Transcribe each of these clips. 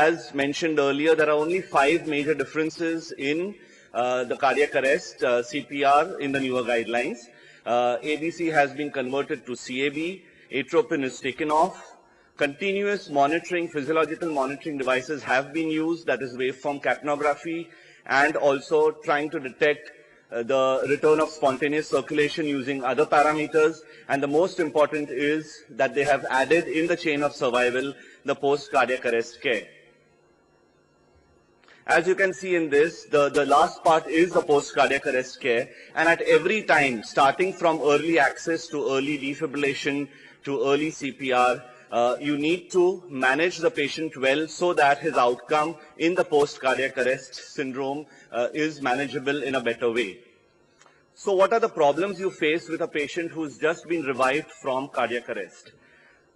As mentioned earlier, there are only 5 major differences in the cardiac arrest CPR in the newer guidelines. ABC has been converted to CAB, atropine is taken off, continuous monitoring, physiological monitoring devices have been used, that is waveform capnography, and also trying to detect the return of spontaneous circulation using other parameters. And the most important is that they have added in the chain of survival the post-cardiac arrest care. As you can see in this, the last part is the post-cardiac arrest care, and at every time, starting from early access to early defibrillation to early CPR, you need to manage the patient well so that his outcome in the post-cardiac arrest syndrome is manageable in a better way. So what are the problems you face with a patient who's just been revived from cardiac arrest?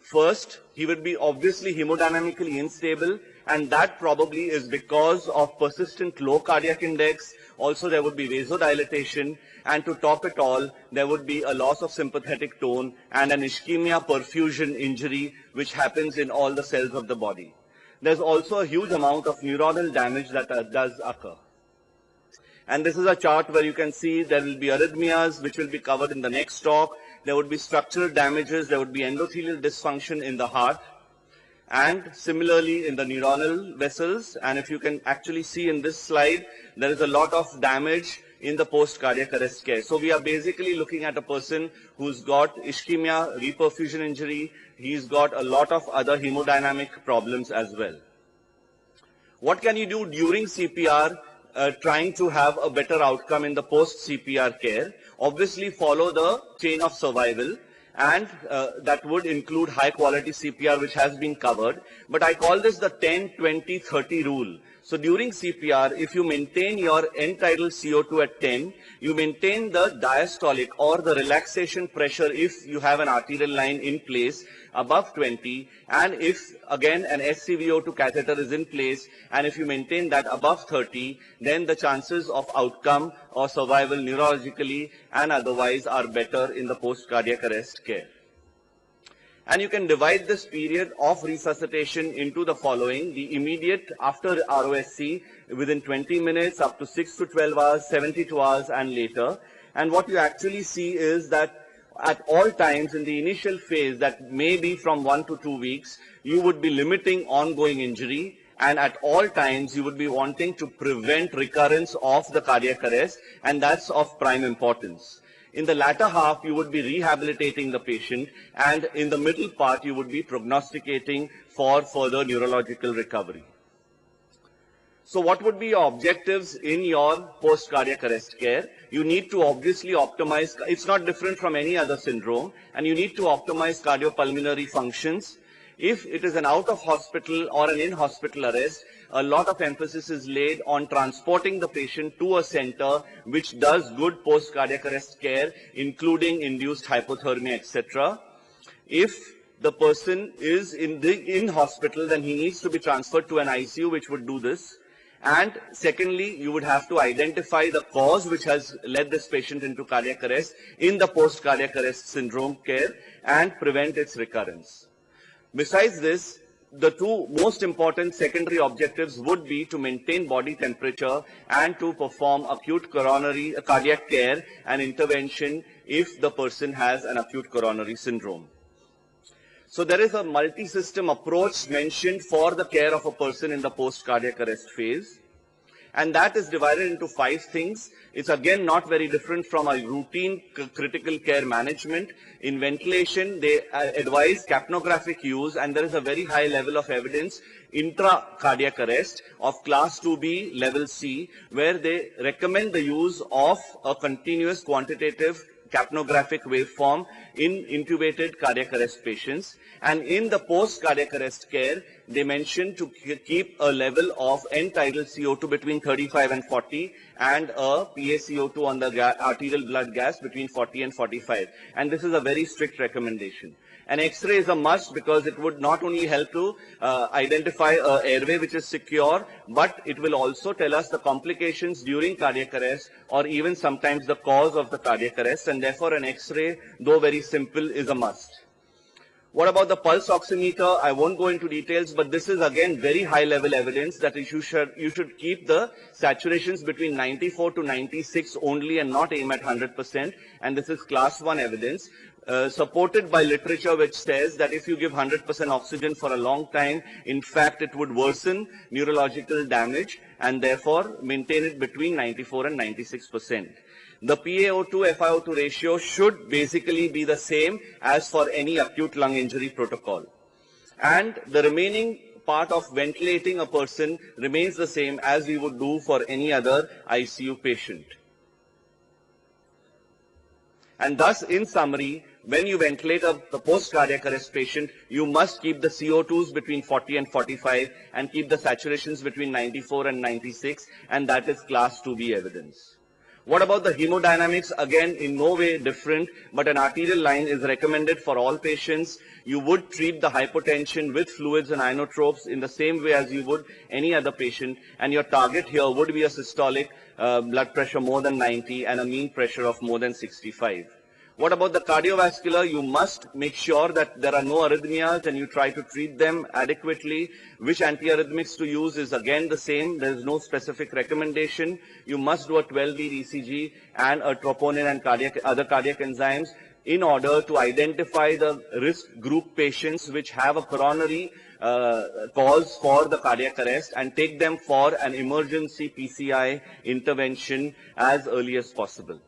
First, he would be obviously hemodynamically unstable, and that probably is because of persistent low cardiac index. Also, there would be vasodilatation, and to top it all, there would be a loss of sympathetic tone and an ischemia perfusion injury, which happens in all the cells of the body. There's also a huge amount of neuronal damage that does occur. And this is a chart where you can see there will be arrhythmias, which will be covered in the next talk. There would be structural damages, there would be endothelial dysfunction in the heart, and similarly in the neuronal vessels. And if you can actually see in this slide, there is a lot of damage in the post-cardiac arrest care. So we are basically looking at a person who's got ischemia, reperfusion injury, he's got a lot of other hemodynamic problems as well. What can you do during CPR? Trying to have a better outcome in the post-CPR care? Obviously follow the chain of survival, and that would include high-quality CPR, which has been covered. But I call this the 10-20-30 rule. So during CPR, if you maintain your end-tidal CO2 at 10, you maintain the diastolic or the relaxation pressure if you have an arterial line in place above 20, and if again an SCVO2 catheter is in place, and if you maintain that above 30, then the chances of outcome or survival neurologically and otherwise are better in the post-cardiac arrest care. And you can divide this period of resuscitation into the following: the immediate after ROSC within 20 minutes, up to 6 to 12 hours, 72 hours, and later. And what you actually see is that at all times in the initial phase, that may be from 1 to 2 weeks, you would be limiting ongoing injury, and at all times you would be wanting to prevent recurrence of the cardiac arrest, and that's of prime importance. In the latter half, you would be rehabilitating the patient, and in the middle part, you would be prognosticating for further neurological recovery. So what would be your objectives in your post-cardiac arrest care? You need to obviously optimize, it's not different from any other syndrome, and you need to optimize cardiopulmonary functions. If it is an out-of-hospital or an in-hospital arrest, a lot of emphasis is laid on transporting the patient to a center which does good post-cardiac arrest care, including induced hypothermia, etc. If the person is in hospital, then he needs to be transferred to an ICU, which would do this. And secondly, you would have to identify the cause which has led this patient into cardiac arrest in the post-cardiac arrest syndrome care and prevent its recurrence. Besides this, the two most important secondary objectives would be to maintain body temperature and to perform acute coronary cardiac care and intervention if the person has an acute coronary syndrome. So there is a multi-system approach mentioned for the care of a person in the post-cardiac arrest phase, and that is divided into 5 things. It's again not very different from a routine critical care management. In ventilation, they advise capnographic use, and there is a very high level of evidence intracardiac arrest of class 2B level C, where they recommend the use of a continuous quantitative capnographic waveform in intubated cardiac arrest patients. And in the post-cardiac arrest care, they mention to keep a level of end-tidal CO2 between 35 and 40 and a PaCO2 on the arterial blood gas between 40 and 45. And this is a very strict recommendation. An X-ray is a must because it would not only help to identify an airway which is secure, but it will also tell us the complications during cardiac arrest or even sometimes the cause of the cardiac arrest, and therefore an X-ray, though very simple, is a must. What about the pulse oximeter? I won't go into details, but this is again very high level evidence that you should keep the saturations between 94 to 96 only and not aim at 100%. And this is class 1 evidence. Supported by literature which says that if you give 100% oxygen for a long time, in fact, it would worsen neurological damage and therefore maintain it between 94 and 96%. The PaO2 FiO2 ratio should basically be the same as for any acute lung injury protocol. And the remaining part of ventilating a person remains the same as we would do for any other ICU patient. And thus, in summary, when you ventilate the post-cardiac arrest patient, you must keep the CO2s between 40 and 45 and keep the saturations between 94 and 96, and that is class 2B evidence. What about the hemodynamics? Again, in no way different, but an arterial line is recommended for all patients. You would treat the hypotension with fluids and inotropes in the same way as you would any other patient, and your target here would be a systolic blood pressure more than 90 and a mean pressure of more than 65. What about the cardiovascular? You must make sure that there are no arrhythmias and you try to treat them adequately. Which antiarrhythmics to use is again the same. There is no specific recommendation. You must do a 12-lead ECG and a troponin and other cardiac enzymes in order to identify the risk group patients which have a coronary cause for the cardiac arrest and take them for an emergency PCI intervention as early as possible.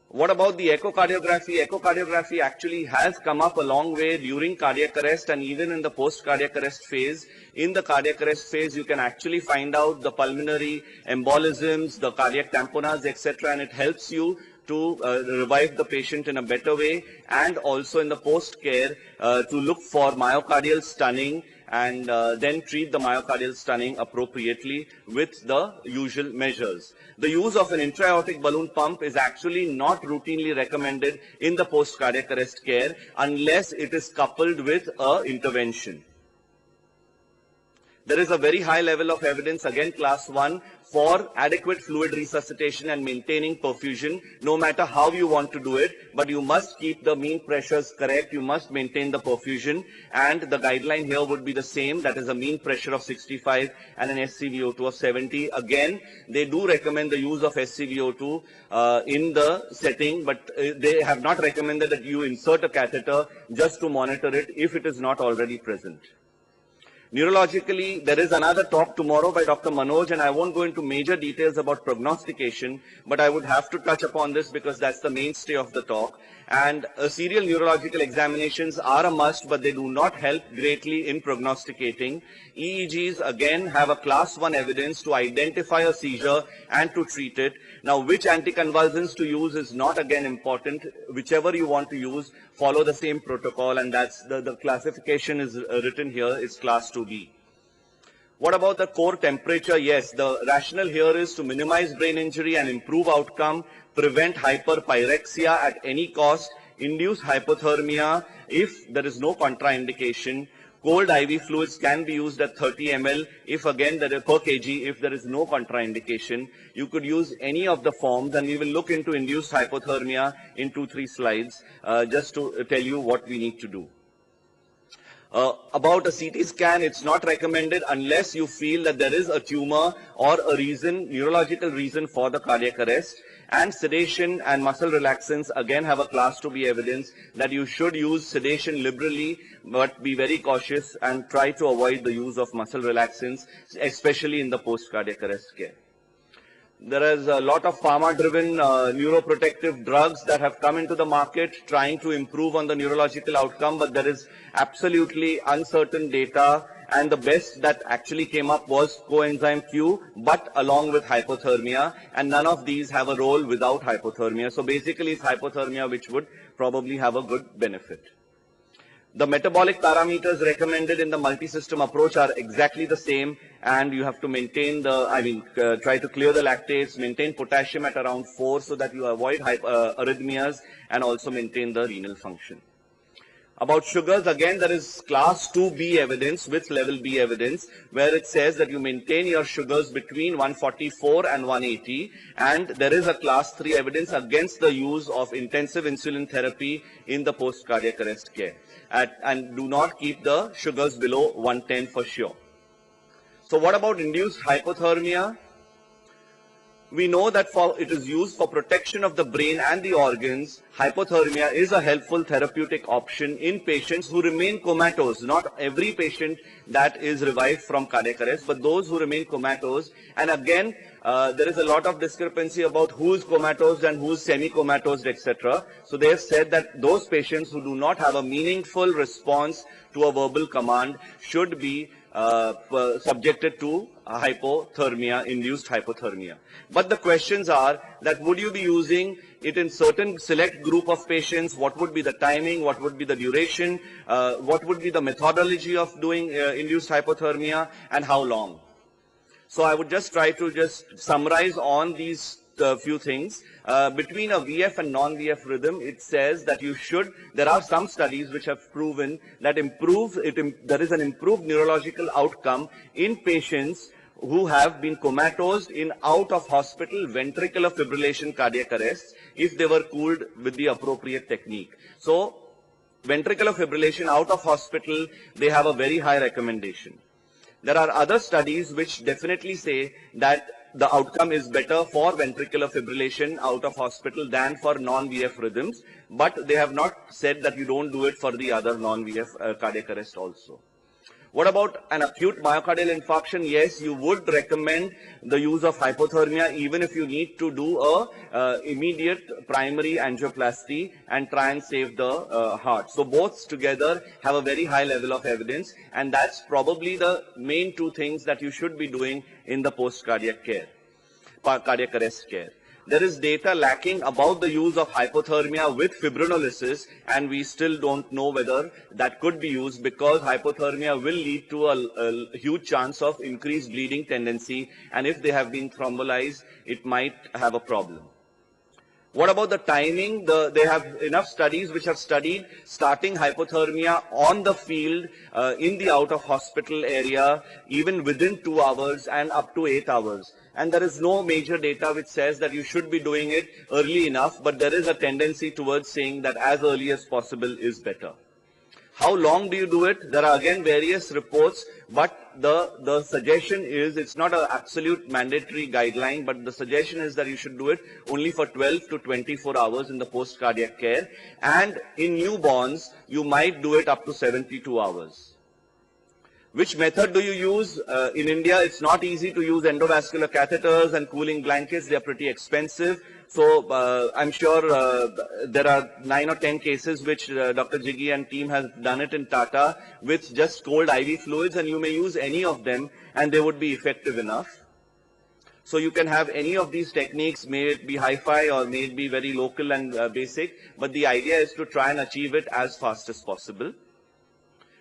What about the echocardiography? Echocardiography actually has come up a long way during cardiac arrest and even in the post-cardiac arrest phase. In the cardiac arrest phase, you can actually find out the pulmonary embolisms, the cardiac tamponades, etc., and it helps you to revive the patient in a better way, and also in the post-care to look for myocardial stunning and then treat the myocardial stunning appropriately with the usual measures. The use of an intra-aortic balloon pump is actually not routinely recommended in the post-cardiac arrest care unless it is coupled with an intervention. There is a very high level of evidence, again class 1, for adequate fluid resuscitation and maintaining perfusion, no matter how you want to do it, but you must keep the mean pressures correct, you must maintain the perfusion, and the guideline here would be the same, that is a mean pressure of 65 and an SCVO2 of 70. Again, they do recommend the use of SCVO2 in the setting, but they have not recommended that you insert a catheter just to monitor it if it is not already present. Neurologically, there is another talk tomorrow by Dr. Manoj, and I won't go into major details about prognostication, but I would have to touch upon this because that's the mainstay of the talk. And serial neurological examinations are a must, but they do not help greatly in prognosticating. EEGs, again, have a class 1 evidence to identify a seizure and to treat it. Now, which anticonvulsants to use is not, again, important. Whichever you want to use, follow the same protocol, and that's the classification is written here, is class 2B. What about the core temperature? Yes, the rationale here is to minimize brain injury and improve outcome, prevent hyperpyrexia at any cost, induce hypothermia if there is no contraindication. Cold IV fluids can be used at 30 ml if again there is per kg if there is no contraindication. You could use any of the forms, and we will look into induced hypothermia in 2-3 slides just to tell you what we need to do. About a CT scan, it's not recommended unless you feel that there is a tumor or a reason, neurological reason for the cardiac arrest. And sedation and muscle relaxants again have a class 2B evidence that you should use sedation liberally, but be very cautious and try to avoid the use of muscle relaxants, especially in the post-cardiac arrest care. There is a lot of pharma-driven neuroprotective drugs that have come into the market trying to improve on the neurological outcome, but there is absolutely uncertain data, and the best that actually came up was coenzyme Q, but along with hypothermia, and none of these have a role without hypothermia. So basically it's hypothermia which would probably have a good benefit. The metabolic parameters recommended in the multi-system approach are exactly the same, and you have to maintain the, try to clear the lactates, maintain potassium at around 4 so that you avoid arrhythmias, and also maintain the renal function. About sugars, again, there is class 2B evidence with level B evidence, where it says that you maintain your sugars between 144 and 180, and there is a class 3 evidence against the use of intensive insulin therapy in the post-cardiac arrest care. And do not keep the sugars below 110 for sure. So what about induced hypothermia? We know that it is used for protection of the brain and the organs. Hypothermia is a helpful therapeutic option in patients who remain comatose. Not every patient that is revived from cardiac arrest, but those who remain comatose. And again, there is a lot of discrepancy about who is comatose and who is semi-comatose, etc. So they have said that those patients who do not have a meaningful response to a verbal command should be subjected to hypothermia, induced hypothermia. But the questions are that would you be using it in certain select group of patients? What would be the timing? What would be the duration? What would be the methodology of doing induced hypothermia, and how long? So I would just try to summarize on these few things. Between a VF and non-VF rhythm, it says that there are some studies which have proven that there is an improved neurological outcome in patients who have been comatose in out-of-hospital ventricular fibrillation cardiac arrests if they were cooled with the appropriate technique. So, ventricular fibrillation out of hospital, they have a very high recommendation. There are other studies which definitely say that the outcome is better for ventricular fibrillation out of hospital than for non-VF rhythms, but they have not said that you don't do it for the other non-VF cardiac arrest also. What about an acute myocardial infarction? Yes, you would recommend the use of hypothermia even if you need to do a immediate primary angioplasty and try and save the heart. So both together have a very high level of evidence, and that's probably the main two things that you should be doing in the post-cardiac care, cardiac arrest care. There is data lacking about the use of hypothermia with fibrinolysis, and we still don't know whether that could be used because hypothermia will lead to a huge chance of increased bleeding tendency, and if they have been thrombolized, it might have a problem. What about the timing? They have enough studies which have studied starting hypothermia on the field in the out-of-hospital area even within 2 hours and up to 8 hours. And there is no major data which says that you should be doing it early enough, but there is a tendency towards saying that as early as possible is better. How long do you do it? There are again various reports, but the suggestion is, it's not an absolute mandatory guideline, but the suggestion is that you should do it only for 12 to 24 hours in the post-cardiac care. And in newborns, you might do it up to 72 hours. Which method do you use? In India, it's not easy to use endovascular catheters and cooling blankets. They're pretty expensive. So I'm sure there are 9 or 10 cases which Dr. Jiggy and team has done it in Tata with just cold IV fluids, and you may use any of them and they would be effective enough. So you can have any of these techniques, may it be hi-fi or may it be very local and basic, but the idea is to try and achieve it as fast as possible.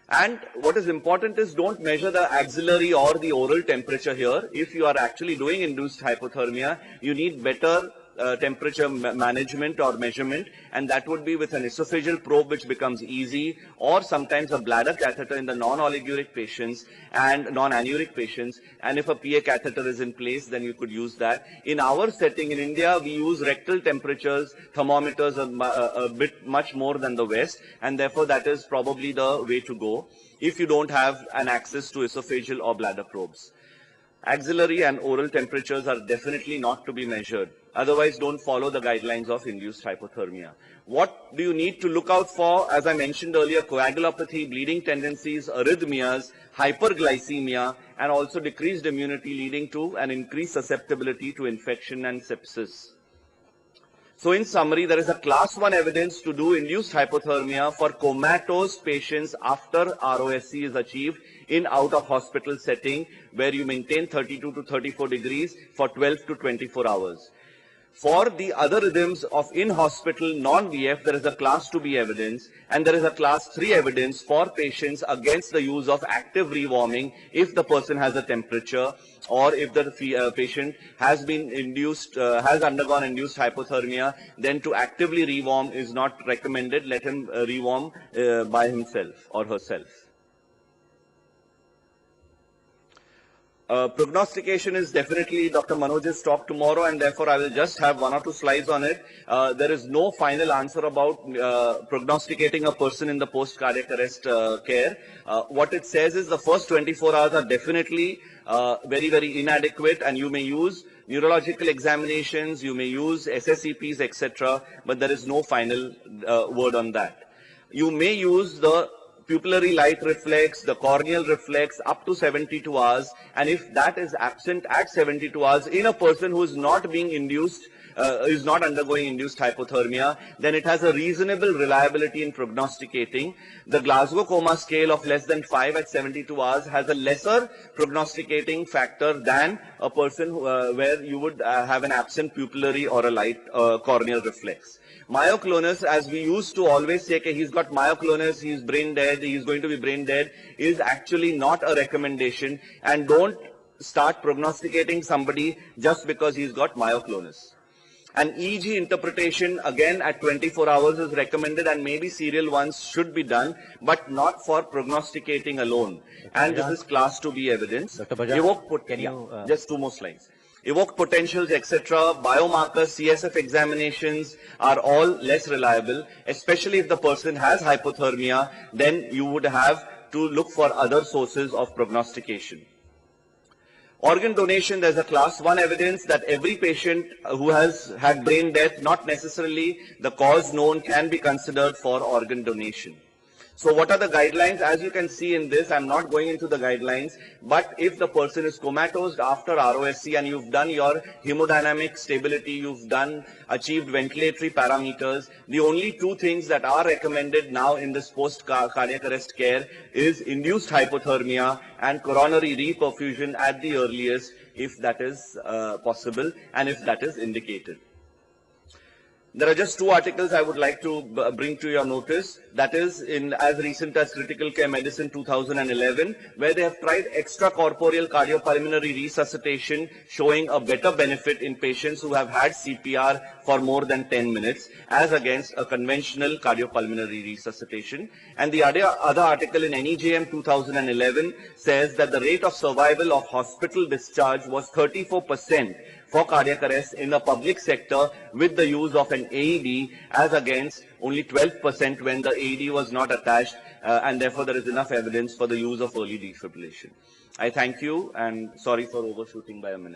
And what is important is don't measure the axillary or the oral temperature here. If you are actually doing induced hypothermia, you need better temperature management or measurement, and that would be with an esophageal probe, which becomes easy, or sometimes a bladder catheter in the non-oliguric patients and non-anuric patients. And if a PA catheter is in place, then you could use that. In our setting in India, we use rectal temperatures, thermometers a bit much more than the West, and therefore that is probably the way to go if you don't have an access to esophageal or bladder probes. Axillary and oral temperatures are definitely not to be measured. Otherwise, don't follow the guidelines of induced hypothermia. What do you need to look out for? As I mentioned earlier, coagulopathy, bleeding tendencies, arrhythmias, hyperglycemia, and also decreased immunity leading to an increased susceptibility to infection and sepsis. So in summary, there is a class 1 evidence to do induced hypothermia for comatose patients after ROSC is achieved in out-of-hospital setting where you maintain 32 to 34 degrees for 12 to 24 hours. For the other rhythms of in-hospital non-VF, there is a class 2B evidence and there is a class 3 evidence for patients against the use of active rewarming if the person has a temperature or if the patient has been induced, has undergone induced hypothermia, then to actively rewarm is not recommended. Let him rewarm by himself or herself. Prognostication is definitely Dr. Manoj's talk tomorrow, and therefore I will just have 1 or 2 slides on it. There is no final answer about prognosticating a person in the post-cardiac arrest care. What it says is the first 24 hours are definitely very, very inadequate, and you may use neurological examinations, you may use SSEPs, etc., but there is no final word on that. You may use the pupillary light reflex, the corneal reflex up to 72 hours, and if that is absent at 72 hours in a person who is not being induced, is not undergoing induced hypothermia, then it has a reasonable reliability in prognosticating. The Glasgow Coma Scale of less than 5 at 72 hours has a lesser prognosticating factor than a person who, where you would have an absent pupillary or a light corneal reflex. Myoclonus, as we used to always say, he's got myoclonus, he's brain dead, he's going to be brain dead, is actually not a recommendation, and don't start prognosticating somebody just because he's got myoclonus. An EEG interpretation, again, at 24 hours is recommended, and maybe serial ones should be done, but not for prognosticating alone. And this is class 2B evidence. Dr. Bajan, can you, just 2 more slides. Evoked potentials, etc., biomarkers, CSF examinations are all less reliable, especially if the person has hypothermia, then you would have to look for other sources of prognostication. Organ donation, there's a class 1 evidence that every patient who has had brain death, not necessarily the cause known, can be considered for organ donation. So what are the guidelines? As you can see in this, I'm not going into the guidelines, but if the person is comatose after ROSC and you've done your hemodynamic stability, you've achieved ventilatory parameters, the only 2 things that are recommended now in this post-cardiac arrest care is induced hypothermia and coronary reperfusion at the earliest, if that is possible and if that is indicated. There are just 2 articles I would like to bring to your notice. That is in as recent as Critical Care Medicine 2011, where they have tried extracorporeal cardiopulmonary resuscitation, showing a better benefit in patients who have had CPR for more than 10 minutes, as against a conventional cardiopulmonary resuscitation. And the other article in NEJM 2011 says that the rate of survival of hospital discharge was 34% for cardiac arrest in the public sector with the use of an AED, as against only 12% when the AED was not attached, and therefore there is enough evidence for the use of early defibrillation. I thank you, and sorry for overshooting by a minute.